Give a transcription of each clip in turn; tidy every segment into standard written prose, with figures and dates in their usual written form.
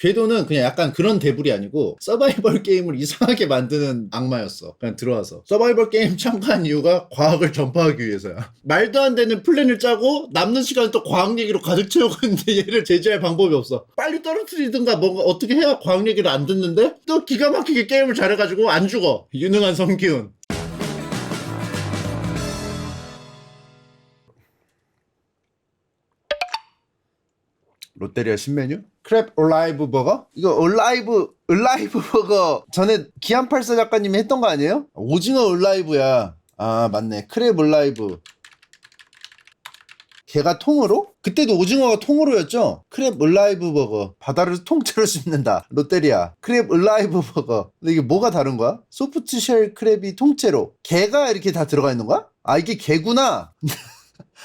궤도는 그냥 약간 그런 데블이 아니고 서바이벌 게임을 이상하게 만드는 악마였어. 그냥 들어와서 서바이벌 게임 참가한 이유가 과학을 전파하기 위해서야. 말도 안 되는 플랜을 짜고 남는 시간을 또 과학 얘기로 가득 채우고 있는데 얘를 제재할 방법이 없어. 빨리 떨어뜨리든가 뭔가 어떻게 해야 과학 얘기를 안 듣는데 또 기가 막히게 게임을 잘해가지고 안 죽어. 유능한 성기훈. 롯데리아 신메뉴? 크랩 올라이브 버거? 이거 올라이브 버거 전에 기안84 작가님이 했던 거 아니에요? 오징어 올라이브야. 아 맞네. 크랩 올라이브. 걔가 통으로? 그때도 오징어가 통으로였죠? 크랩 올라이브 버거. 바다를 통째로 씹는다. 롯데리아. 크랩 올라이브 버거. 근데 이게 뭐가 다른 거야? 소프트쉘 크랩이 통째로. 게가 이렇게 다 들어가 있는 거야? 아 이게 게구나.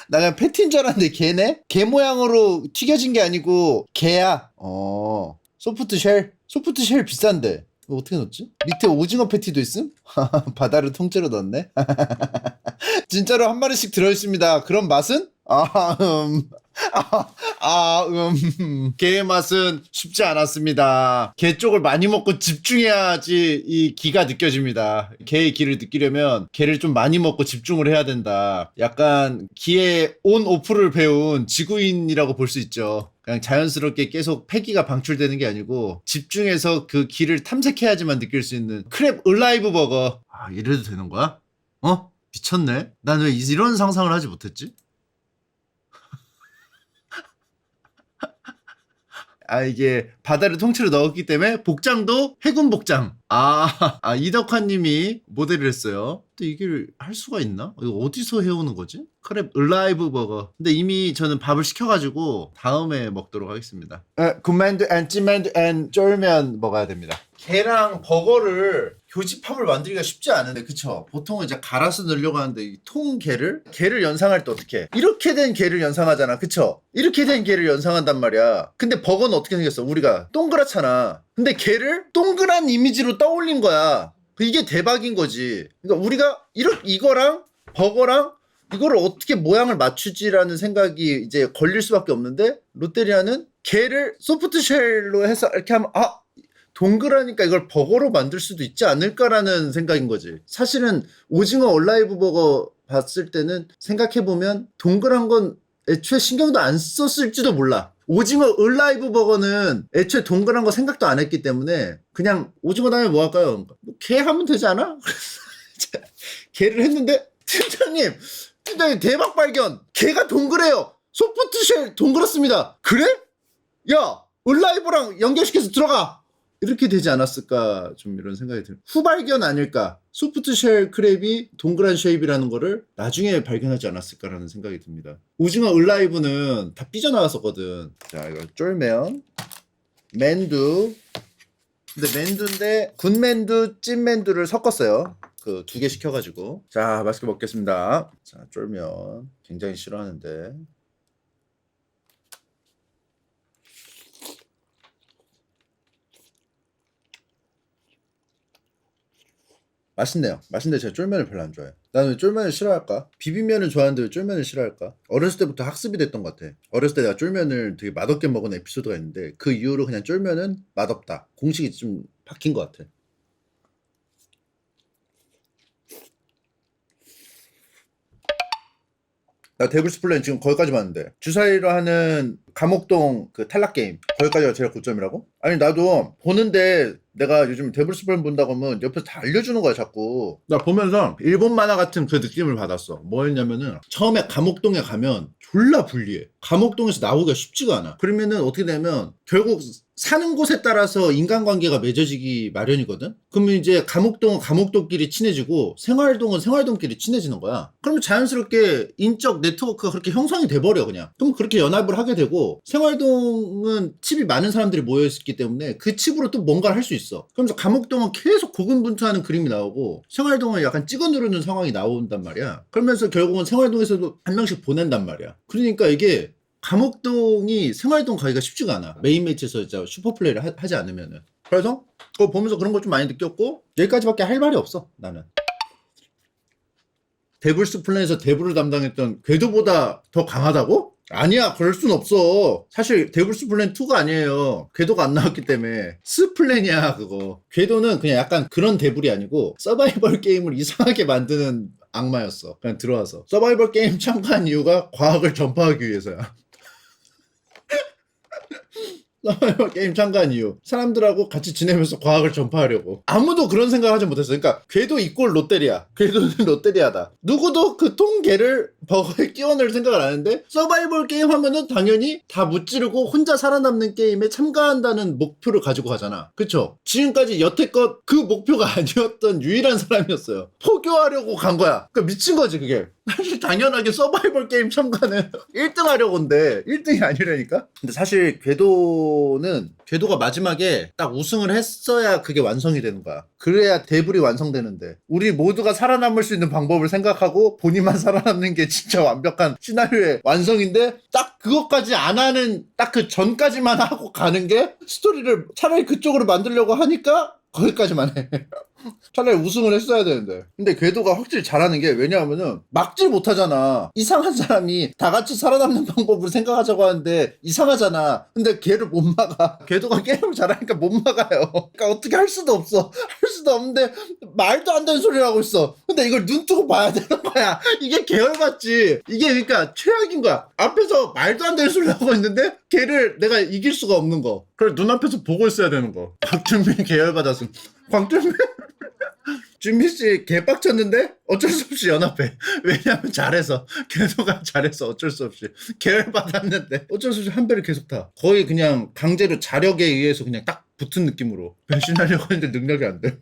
나 그냥 패티인 줄 알았는데 게네? 게 모양으로 튀겨진 게 아니고 게야. 소프트쉘 비싼데 이거 어떻게 넣었지? 밑에 오징어 패티도 있음? 바다를 통째로 넣었네. 진짜로 한 마리씩 들어있습니다. 그런 맛은? 게의 맛은 쉽지 않았습니다. 게 쪽을 많이 먹고 집중해야지 이 기가 느껴집니다. 게의 기를 느끼려면 게를 좀 많이 먹고 집중을 해야 된다. 약간 기의 온 오프를 배운 지구인이라고 볼 수 있죠. 그냥 자연스럽게 계속 패기가 방출되는 게 아니고 집중해서 그 기를 탐색해야지만 느낄 수 있는 크랩 올라이브 버거. 아 이래도 되는 거야? 미쳤네. 난 왜 이런 상상을 하지 못했지? 아 이게 바다를 통째로 넣었기 때문에 복장도 해군 복장. 이덕환님이 모델을 했어요. 또 이걸 할 수가 있나? 이거 어디서 해오는 거지? 크랩 을라이브 버거. 근데 이미 저는 밥을 시켜가지고 다음에 먹도록 하겠습니다. 군만두 앤 찐만두 앤 쫄면 먹어야 됩니다. 게랑 버거를 교집합을 만들기가 쉽지 않은데 그쵸? 보통은 이제 갈아서 넣으려고 하는데 이 게를 연상할 때 어떻게 해? 이렇게 된 게를 연상하잖아 그쵸? 이렇게 된 게를 연상한단 말이야. 근데 버거는 어떻게 생겼어? 우리가 동그랗잖아. 근데 게를 동그란 이미지로 떠올린 거야. 이게 대박인 거지. 그러니까 우리가 이거랑 버거랑 이거를 어떻게 모양을 맞추지라는 생각이 이제 걸릴 수밖에 없는데 롯데리아는 게를 소프트쉘로 해서 이렇게 하면 동그라니까 이걸 버거로 만들 수도 있지 않을까라는 생각인 거지. 사실은 오징어 올라이브 버거 봤을 때는 생각해보면 동그란 건 애초에 신경도 안 썼을지도 몰라. 오징어 올라이브 버거는 애초에 동그란 거 생각도 안 했기 때문에 그냥 오징어 다음에 뭐 할까요? 게 하면 되지 않아? 게를 했는데 팀장님 대박 발견. 게가 동그래요. 소프트쉘 동그랗습니다. 그래? 야 올라이브랑 연결시켜서 들어가. 이렇게 되지 않았을까 좀 이런 생각이 들어요. 후발견 아닐까. 소프트쉘 크랩이 동그란 쉐입이라는 거를 나중에 발견하지 않았을까라는 생각이 듭니다. 오징어 을라이브는 다 삐져나왔었거든. 자 이거 쫄면 맨두. 근데 맨두인데 군맨두 찐맨두를 섞었어요. 그 2개 시켜가지고. 자 맛있게 먹겠습니다. 자 쫄면 굉장히 싫어하는데 맛있네요. 맛있는데 제가 쫄면을 별로 안 좋아해요. 나는 왜 쫄면을 싫어할까? 비빔면을 좋아하는데 왜 쫄면을 싫어할까? 어렸을 때부터 학습이 됐던 것 같아. 어렸을 때 내가 쫄면을 되게 맛없게 먹은 에피소드가 있는데 그 이후로 그냥 쫄면은 맛없다. 공식이 좀 바뀐 것 같아. 나 데블스 플랜 지금 거기까지 봤는데 주사위로 하는 감옥동 그 탈락 게임 거기까지가 제일 고점이라고? 아니 나도 보는데 내가 요즘 데블스 플랜 본다고 하면 옆에서 다 알려주는 거야 자꾸. 나 보면서 일본 만화 같은 그 느낌을 받았어. 뭐였냐면은 처음에 감옥동에 가면 졸라 불리해. 감옥동에서 나오기가 쉽지가 않아. 그러면은 어떻게 되면 결국 사는 곳에 따라서 인간관계가 맺어지기 마련이거든? 그러면 이제 감옥동은 감옥동끼리 친해지고 생활동은 생활동끼리 친해지는 거야. 그러면 자연스럽게 인적 네트워크가 그렇게 형성이 돼버려 그냥. 그럼 그렇게 연합을 하게 되고 생활동은 칩이 많은 사람들이 모여있기 때문에 그 칩으로 또 뭔가를 할 수 있어. 그러면서 감옥동은 계속 고군분투하는 그림이 나오고 생활동은 약간 찍어 누르는 상황이 나온단 말이야. 그러면서 결국은 생활동에서도 한 명씩 보낸단 말이야. 그러니까 이게 감옥동이 생활동 가기가 쉽지가 않아. 메인 매치에서 진짜 슈퍼플레이를 하지 않으면은. 그래서 그거 보면서 그런 거 좀 많이 느꼈고 여기까지밖에 할 말이 없어 나는. 데블스 플랜에서 데블을 담당했던 궤도보다 더 강하다고? 아니야, 그럴 순 없어. 사실 데블스 플랜 2가 아니에요. 궤도가 안 나왔기 때문에 스플랜이야 그거. 궤도는 그냥 약간 그런 데블이 아니고 서바이벌 게임을 이상하게 만드는 악마였어. 그냥 들어와서 서바이벌 게임 참가한 이유가 과학을 전파하기 위해서야. 서바이벌 게임 참가한 이유, 사람들하고 같이 지내면서 과학을 전파하려고. 아무도 그런 생각을 하지 못했어. 그러니까 궤도 이꼴 롯데리아, 궤도는 롯데리아다. 누구도 그 통계를 버거에 끼워 넣을 생각을 안 하는데, 서바이벌 게임 하면은 당연히 다 무찌르고 혼자 살아남는 게임에 참가한다는 목표를 가지고 가잖아. 그쵸? 지금까지 여태껏 그 목표가 아니었던 유일한 사람이었어요. 포교하려고 간 거야. 그러니까 미친 거지 그게. 사실 당연하게 서바이벌 게임 참가는 1등 하려고 한데 1등이 아니라니까? 근데 사실 궤도가 마지막에 딱 우승을 했어야 그게 완성이 되는 거야. 그래야 데블이 완성되는데, 우리 모두가 살아남을 수 있는 방법을 생각하고 본인만 살아남는 게 진짜 완벽한 시나리오의 완성인데, 딱 그것까지 안 하는, 딱 그 전까지만 하고 가는 게 스토리를 차라리 그쪽으로 만들려고 하니까 거기까지만 해. 차라리 우승을 했어야 되는데. 근데 궤도가 확실히 잘하는 게, 왜냐하면은 막질 못하잖아. 이상한 사람이 다 같이 살아남는 방법을 생각하자고 하는데 이상하잖아. 근데 걔를 못 막아. 궤도가 게임을 잘하니까 못 막아요. 그러니까 어떻게 할 수도 없어. 할 수도 없는데 말도 안 되는 소리를 하고 있어. 근데 이걸 눈 뜨고 봐야 되는 거야. 이게 계열받지. 이게 그러니까 최악인 거야. 앞에서 말도 안 되는 소리를 하고 있는데 걔를 내가 이길 수가 없는 거. 그걸 눈앞에서 보고 있어야 되는 거. 박준빈 계열받았음. 광준빈 준비씨 개빡쳤는데 어쩔 수 없이 연합해. 왜냐면 잘해서, 궤도가 잘해서 어쩔 수 없이 계열받았는데 어쩔 수 없이 한 배를 계속 타. 거의 그냥 강제로 자력에 의해서 그냥 딱 붙은 느낌으로 변신하려고 했는데 능력이 안 돼.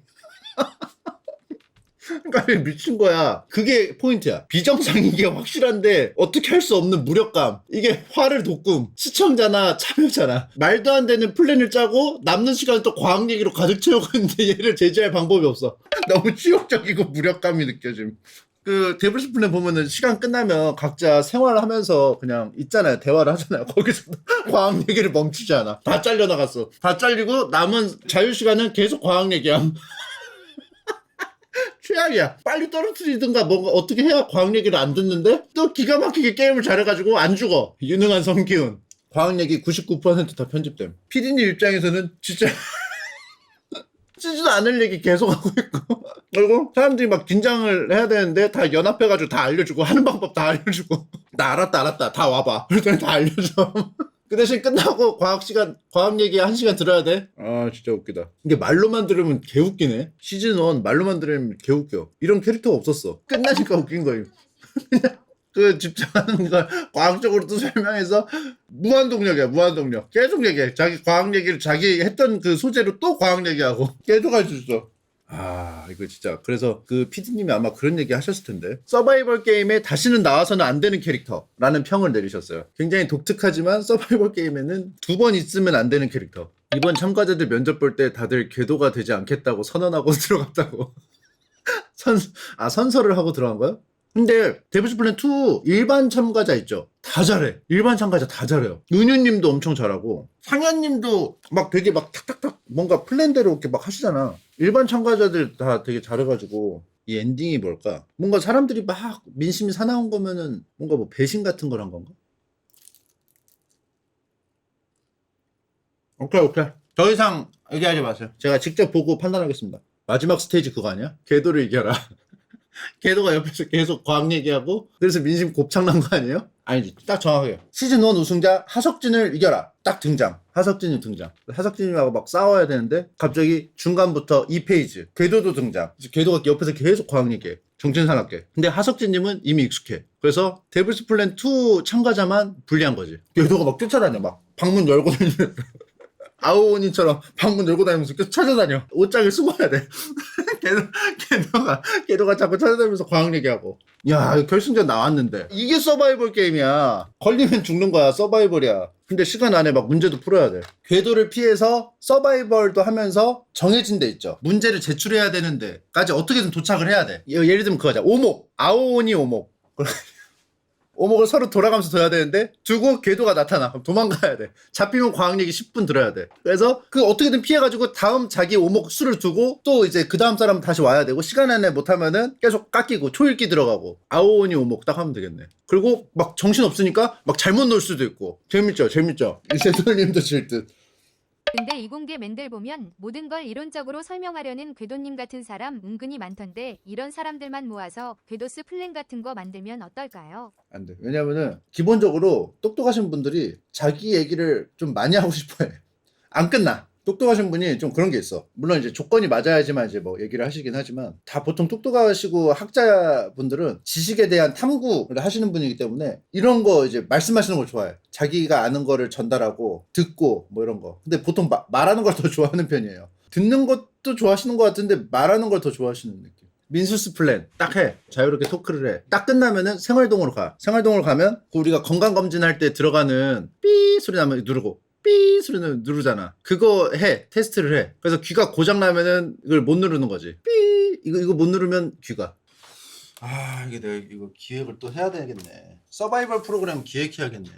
그러니까 미친 거야. 그게 포인트야. 비정상인 게 확실한데 어떻게 할 수 없는 무력감. 이게 화를 돋군. 시청자나 참여자나 말도 안 되는 플랜을 짜고 남는 시간을 또 과학 얘기로 가득 채우고 있는데 얘를 제재할 방법이 없어. 너무 치욕적이고 무력감이 느껴짐. 그 데블스 플랜 보면은 시간 끝나면 각자 생활하면서 그냥 있잖아요. 대화를 하잖아요. 거기서 과학 얘기를 멈추지 않아. 다 잘려나갔어. 다 잘리고 남은 자유시간은 계속 과학 얘기함. 최악이야. 빨리 떨어뜨리든가 뭔가 어떻게 해야 과학 얘기를 안 듣는데 또 기가 막히게 게임을 잘해가지고 안 죽어. 유능한 성기훈. 과학 얘기 99%다 편집됨. PD님 입장에서는 진짜 쓰지도 않을 얘기 계속하고 있고, 그리고 사람들이 막 긴장을 해야 되는데 다 연합해가지고 다 알려주고, 하는 방법 다 알려주고, 나 알았다 다 와봐 그랬더니 다 알려줘. 그 대신 끝나고 과학 얘기 1시간 들어야 돼. 아 진짜 웃기다. 이게 말로만 들으면 개웃기네. 시즌1 말로만 들으면 개웃겨. 이런 캐릭터가 없었어. 끝나니까 웃긴 거예요. 그 집중하는 걸 과학적으로 또 설명해서 무한동력이야. 무한동력. 계속 얘기해. 자기 과학 얘기를 자기 했던 그 소재로 또 과학 얘기하고 계속 할 수 있어. 아 이거 진짜. 그래서 그 PD님이 아마 그런 얘기 하셨을 텐데, 서바이벌 게임에 다시는 나와서는 안 되는 캐릭터라는 평을 내리셨어요. 굉장히 독특하지만 서바이벌 게임에는 2번 있으면 안 되는 캐릭터. 이번 참가자들 면접 볼 때 다들 궤도가 되지 않겠다고 선언하고 들어갔다고. 선서를 하고 들어간 거야? 근데 데블스 플랜 2 일반 참가자 있죠? 다 잘해. 일반 참가자 다 잘해요. 은유님도 엄청 잘하고, 상현님도 막 되게 막 탁탁탁 뭔가 플랜대로 이렇게 막 하시잖아. 일반 참가자들 다 되게 잘해가지고. 이 엔딩이 뭘까? 뭔가 사람들이 막 민심이 사나운 거면은 뭔가 뭐 배신 같은 걸 한 건가? 오케이. 더 이상 얘기하지 마세요. 제가 직접 보고 판단하겠습니다. 마지막 스테이지 그거 아니야? 궤도를 이겨라. 궤도가 옆에서 계속 과학 얘기하고, 그래서 민심 곱창난 거 아니에요? 아니지. 딱 정확하게 시즌1 우승자 하석진을 이겨라 딱 등장. 하석진이 등장. 하석진이하고 막 싸워야 되는데 갑자기 중간부터 2페이지 궤도도 등장. 궤도가 옆에서 계속 과학 얘기해. 정신사납게. 근데 하석진님은 이미 익숙해. 그래서 데블스 플랜 2 참가자만 불리한 거지. 궤도가 막 쫓아다녀. 막 방문 열고 다니면서 아오니처럼 방문 열고 다니면서 계속 찾아다녀. 옷장에 숨어야 돼. 궤도가 자꾸 찾아다니면서 과학 얘기하고. 야, 결승전 나왔는데 이게 서바이벌 게임이야. 걸리면 죽는 거야. 서바이벌이야. 근데 시간 안에 막 문제도 풀어야 돼. 궤도를 피해서 서바이벌도 하면서 정해진 데 있죠. 문제를 제출해야 되는데까지 어떻게든 도착을 해야 돼. 예를 들면 그거자. 오목. 아오니 오목. 오목을 서로 돌아가면서 둬야 되는데 두고 궤도가 나타나. 그럼 도망가야 돼. 잡히면 과학 얘기 10분 들어야 돼. 그래서 그 어떻게든 피해가지고 다음 자기 오목 수를 두고 또 이제 그 다음 사람 다시 와야 되고 시간 안에 못하면은 계속 깎이고 초읽기 들어가고 아오니 오목 딱 하면 되겠네. 그리고 막 정신 없으니까 막 잘못 놀 수도 있고. 재밌죠? 이세돌님도 질 듯. 근데 이공계 맨들 보면 모든 걸 이론적으로 설명하려는 궤도님 같은 사람 은근히 많던데 이런 사람들만 모아서 궤도스 플랜 같은 거 만들면 어떨까요? 안 돼. 왜냐면은 기본적으로 똑똑하신 분들이 자기 얘기를 좀 많이 하고 싶어 해. 안 끝나. 똑똑하신 분이 좀 그런 게 있어. 물론 이제 조건이 맞아야지만 이제 뭐 얘기를 하시긴 하지만 다 보통 똑똑하시고 학자분들은 지식에 대한 탐구를 하시는 분이기 때문에 이런 거 이제 말씀하시는 걸 좋아해. 자기가 아는 거를 전달하고 듣고 뭐 이런 거. 근데 보통 말하는 걸 더 좋아하는 편이에요. 듣는 것도 좋아하시는 것 같은데 말하는 걸 더 좋아하시는 느낌. 민수스 플랜 딱 해. 자유롭게 토크를 해. 딱 끝나면은 생활동으로 가. 생활동으로 가면 그 우리가 건강검진할 때 들어가는 삐 소리 나면 누르고 삐 소리는 누르잖아. 그거 해. 테스트를 해. 그래서 귀가 고장 나면은 이걸 못 누르는 거지. 삐 이거 못 누르면 귀가. 아 이게 내가 이거 기획을 또 해야 되겠네. 서바이벌 프로그램 기획해야겠네.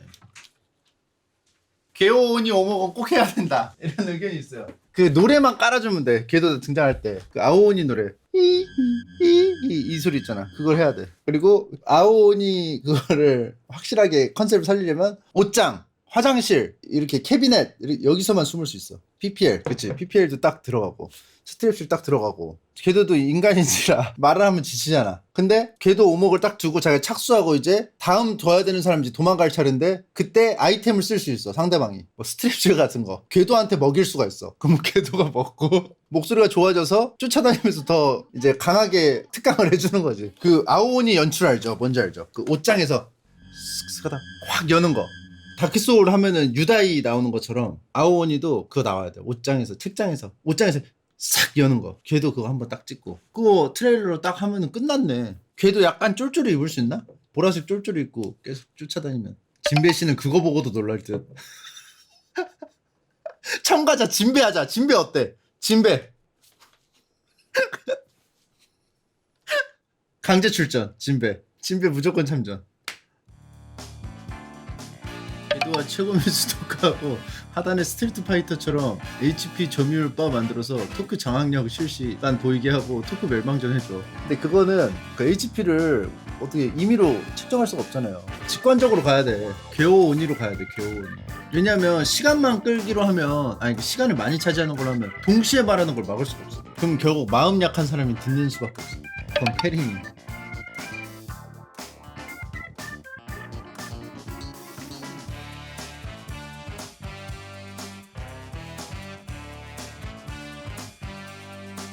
개오니 오목은 꼭 해야 된다. 이런 의견이 있어요. 그 노래만 깔아주면 돼. 걔도 등장할 때 그 아오니 노래 이 소리 있잖아. 그걸 해야 돼. 그리고 아오니 그거를 확실하게 컨셉을 살리려면 옷장 화장실 이렇게 캐비넷 여기서만 숨을 수 있어. PPL 그치 PPL도 딱 들어가고 스트랩실 딱 들어가고 걔도 인간인지라 말을 하면 지치잖아. 근데 걔도 오목을 딱 두고 자기가 착수하고 이제 다음 둬야 되는 사람이 이제 도망갈 차례인데 그때 아이템을 쓸 수 있어. 상대방이 뭐 스트랩실 같은 거 걔도한테 먹일 수가 있어. 그럼 걔도가 먹고 목소리가 좋아져서 쫓아다니면서 더 이제 강하게 특강을 해주는 거지. 그 아오니 연출 알죠? 뭔지 알죠? 그 옷장에서 쓱쓱 하다 확 여는 거. 다크소울 하면은 유다이 나오는 것처럼 아오니도 그거 나와야 돼. 옷장에서 책장에서 옷장에서 싹 여는 거. 걔도 그거 한번 딱 찍고 그거 트레일러로 딱 하면은 끝났네. 걔도 약간 쫄쫄이 입을 수 있나? 보라색 쫄쫄이 입고 계속 쫓아다니면 진배 씨는 그거 보고도 놀랄 듯. 참가자 진배 하자. 진배 어때? 진배 강제 출전. 진배 무조건 참전. 궤도와 최고민수 토크하고 하단의 스트리트 파이터처럼 HP 점유율 바 만들어서 토크 장악력 실시간 보이게 하고 토크 멸망전 해줘. 근데 그거는 그 HP를 어떻게 임의로 측정할 수가 없잖아요. 직관적으로 가야 돼. 개오온이로 가야 돼. 개오온이. 왜냐면 시간만 끌기로 하면 아니 시간을 많이 차지하는 걸 하면 동시에 말하는 걸 막을 수가 없어. 그럼 결국 마음 약한 사람이 듣는 수밖에 없어. 그건 패링이.